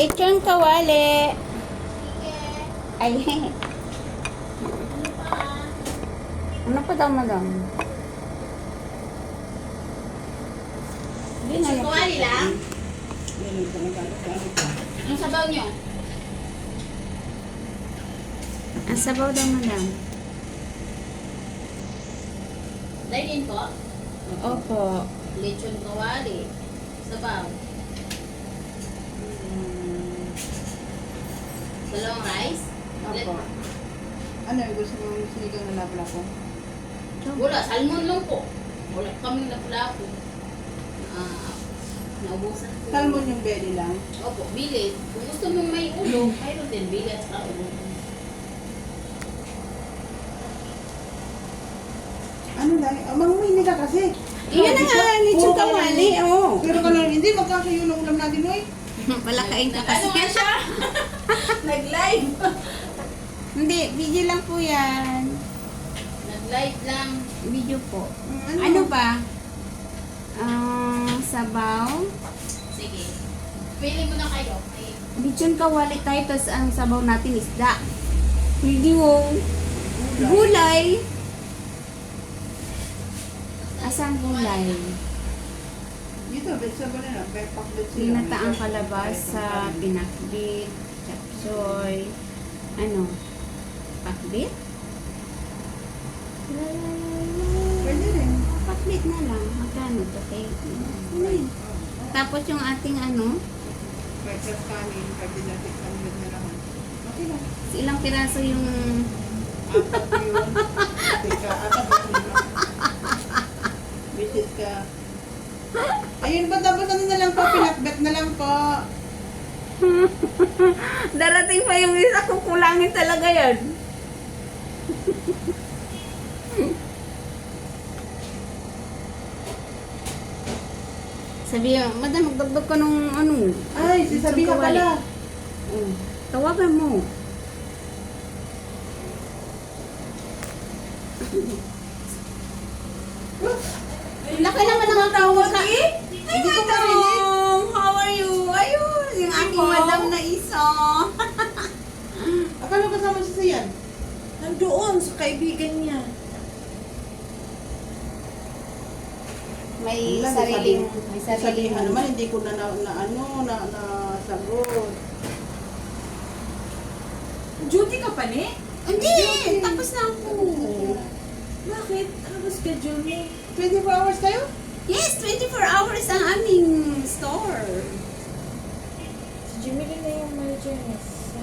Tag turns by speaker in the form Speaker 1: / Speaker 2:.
Speaker 1: Lechon kawali. Ay, ano pa daw, madam? Hindi na
Speaker 2: Lechon kawali lang?
Speaker 3: Yan,
Speaker 2: Ang sabaw nyo?
Speaker 1: Ang sabaw daw, madam.
Speaker 2: Dahil din po,
Speaker 1: Opo.
Speaker 2: lechon kawali. Sabaw. Dalawang rice.
Speaker 3: Opo. Ano yung gusto mong sinigang na lapu-lapu?
Speaker 2: Wala, salmon lang po. Wala kaming lapu-lapu. Naubusan ko.
Speaker 3: Salmon yung belly lang.
Speaker 2: Opo, bilid. Kung gusto mong may ulo, mayroon din bilid at saka ulo.
Speaker 3: Ano lang? Manguhini ka kasi.
Speaker 1: Iyan na nga, lechon kawali. Oo.
Speaker 3: Pero ka lang, hindi magkakayo ng ulam natin, oy.
Speaker 1: Palakain ka kasi.
Speaker 2: Ano nga siya? Nag-live.
Speaker 1: Hindi, video lang po yan.
Speaker 2: Nag-live lang.
Speaker 1: Video po. Ano ba? Sabaw.
Speaker 2: Sige. Pili mo na kayo. Ay,
Speaker 1: Lechon kawali tayo, tapos ang sabaw natin isda. Video. Gulay. Asang gulay?
Speaker 3: Dito, vegetable na lang. Pakbet sila.
Speaker 1: Pinataang kalabasa, pinakbit, chapsoy, ano, pakbit?
Speaker 3: Pwede rin.
Speaker 1: Pakbit na lang. Magkano to kay? Ano yun? Tapos yung ating ano,
Speaker 3: Breakfast kanin, pagdidatik kanin na lang. Okay lang.
Speaker 1: ilang piraso yung
Speaker 3: Apat yun. Teka, apat ba nila? Visit ka. Ayun ba, tapos ano na lang po, pinakbet na lang po.
Speaker 1: darating pa yung isa, kukulangin talaga yan. Sabi, madam, magdagdag ka nung ano.
Speaker 3: Ay, sasabihin ka
Speaker 1: kawali.
Speaker 3: pala.
Speaker 1: Oh, tawagan mo. Laki naman ang tawag ka.
Speaker 3: Hindi ko marinig.
Speaker 1: How are you? Ayun, yung aking madam na isa.
Speaker 3: Akala kasama si Sian.
Speaker 4: Nandoon sa kaibigan niya.
Speaker 1: May
Speaker 3: Wala,
Speaker 1: sariling,
Speaker 3: sabihin naman, hindi ko na sagot.
Speaker 4: Duty ka pa ni?
Speaker 1: Hindi, tapos na ako.
Speaker 4: Bakit? Ano ba schedule mo?
Speaker 3: 24 hours kayo?
Speaker 1: Yes, 24 hours ang aming store.
Speaker 4: Si Jimmy na yung manager niya. So,